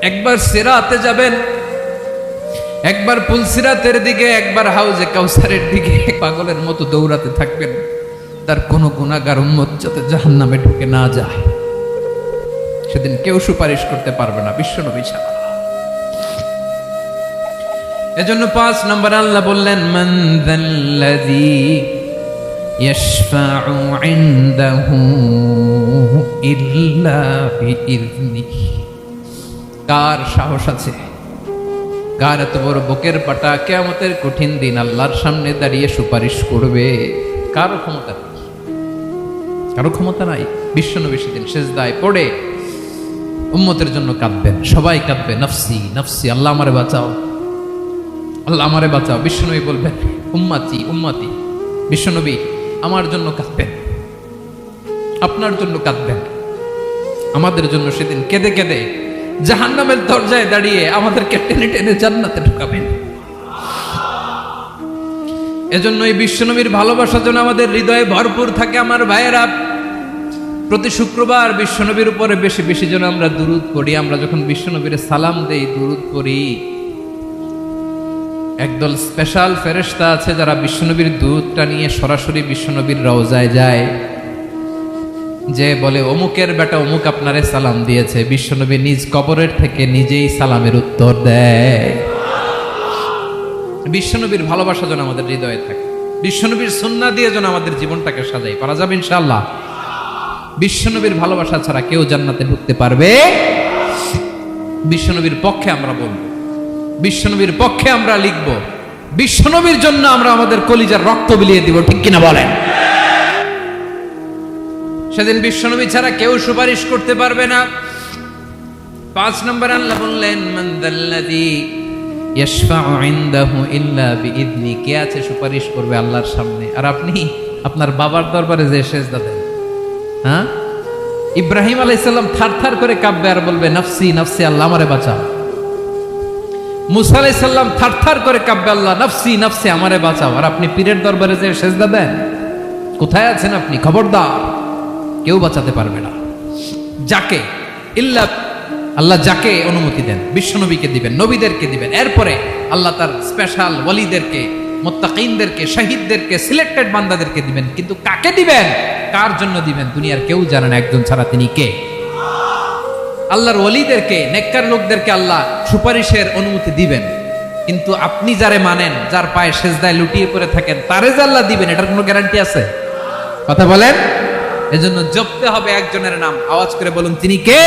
একবার সিরাতে যাবেন, একবার পুলসিরাতের দিকে, একবার হাউজে কাউসারের দিকে পাগলের মতো দৌড়াতে থাকবেন। তার কোনো গুনাহগার উম্মত যাতে জাহান্নামে ঢুকে না যায়, সেদিন কেউ সুপারিশ করতে পারবে না বিশ্বনবী ছাড়া। এজন্য 5 নম্বর আল্লাহ বললেন, মান যাল্লাযী ইয়াশফাউ ইনদাহু ইল্লা বিইযনিহি। কার সাহস আছে, কার এত বড় বুকের পাটা কিয়ামতের কঠিন দিন আল্লাহর সামনে দাঁড়িয়ে সুপারিশ করবে? কারো ক্ষমতা নেই, কারো ক্ষমতা নাই। বিশ্বনবী সেদিন সিজদায় পড়ে উম্মতের জন্য কাঁদবেন, সবাই কাঁদবে, নফসি নফসি, আল্লাহ আমারে বাঁচাও, আল্লাহ আমারে বাঁচাও। বিশ্বনবী বলবেন, উম্মতি উম্মতি। বিশ্বনবী আমার জন্য কাঁদবেন, আপনার জন্য কাঁদবেন, আমাদের জন্য সেদিন কেঁদে কেঁদে জাহান্নামের দরজায় দাঁড়িয়ে আমাদেরকে টেনে টেনে জান্নাতে ঢুকাবেন। এজন্য এই বিশ্বনবীর ভালোবাসা যেন আমাদের হৃদয়ে ভরপুর থাকে। আমার ভাইয়েরা, প্রতি শুক্রবার বিশ্বনবীর উপরে বেশি বেশি যেন আমরা দুরূদ পড়ি। আমরা যখন বিশ্বনবীর সালাম দেই, দুরূদ পড়ি, একদল স্পেশাল ফেরেশতা আছে যারা বিশ্বনবীর দুধটা নিয়ে সরাসরি বিশ্বনবীর রওজায় যায়, যে বলে অমুকের বেটা অমুক আপনারে সালাম দিয়েছে। বিশ্বনবী নিজ কবরের থেকে নিজেই সালামের উত্তর দেয়। বিশ্বনবীর ভালোবাসা যেন আমাদের হৃদয়ে থাকে, বিশ্বনবীর সুন্নাহ দিয়ে যেন আমাদের জীবনটাকে সাজাই, পারা যাবে ইনশাআল্লাহ। বিশ্বনবীর ভালোবাসা ছাড়া কেউ জান্নাতে ঢুকতে পারবে? বিশ্বনবীর পক্ষে আমরা বলবো, বিশ্বনবীর পক্ষে আমরা লিখব, বিশ্বনবীর জন্য আমরা আমাদের কলিজার রক্ত বিলিয়ে দিব, ঠিক কিনা বলেন? সেদিন বিশ্বনবী ছাড়া কেউ সুপারিশ করতে পারবে না। 5 নম্বর আল্লাহ বললেন, মান যাল্লাযী ইয়াশফাউ ইনদাহু ইল্লা বিইযনি। কে আছে সুপারিশ করবে আল্লাহর সামনে? আর আপনি আপনার বাবার দরবারে যে সেজদা দেন, হ্যাঁ, ইব্রাহিম আলাইহিস সালাম থারথার করে কাঁপবে আর বলবে, নফসি নফসি, আল্লাহ আমারে বাঁচাও। মুসা আলাইহিস সালাম থারথার করে কাঁপবে, আল্লাহ নফসি নফসি, আমারে বাঁচাও। আর আপনি পীরের দরবারে যে সেজদা দেন, কোথায় আছেন আপনি? খবরদার, কেউ বাঁচাতে পারবে না। যাকে ইল্লা আল্লাহ যাকে অনুমতি দেন, বিশ্বনবীকে দিবেন, নবীদেরকে দিবেন, এরপরে আল্লাহ তার স্পেশাল ওয়ালিদেরকে, মুত্তাকিনদেরকে, শহীদদেরকে, সিলেক্টেড বান্দাদেরকে দিবেন। কিন্তু কাকে দিবেন, কার জন্য দিবেন, দুনিয়ার কেউ জানে না একজন ছাড়া, তিনি কে? আল্লাহর ওয়ালিদেরকে, নেককার লোকদেরকে আল্লাহ সুপারিশের অনুমতি দিবেন। কিন্তু আপনি যারে মানেন, যার পায়ে সেজদায় লুটিয়ে পড়ে থাকেন, তারে যে আল্লাহ দিবেন, এটার কোনো গ্যারান্টি আছে? কথা বলেন। এজন্য জপতে হবে একজনের নাম, আওয়াজ করে বলুন, তিনি কে?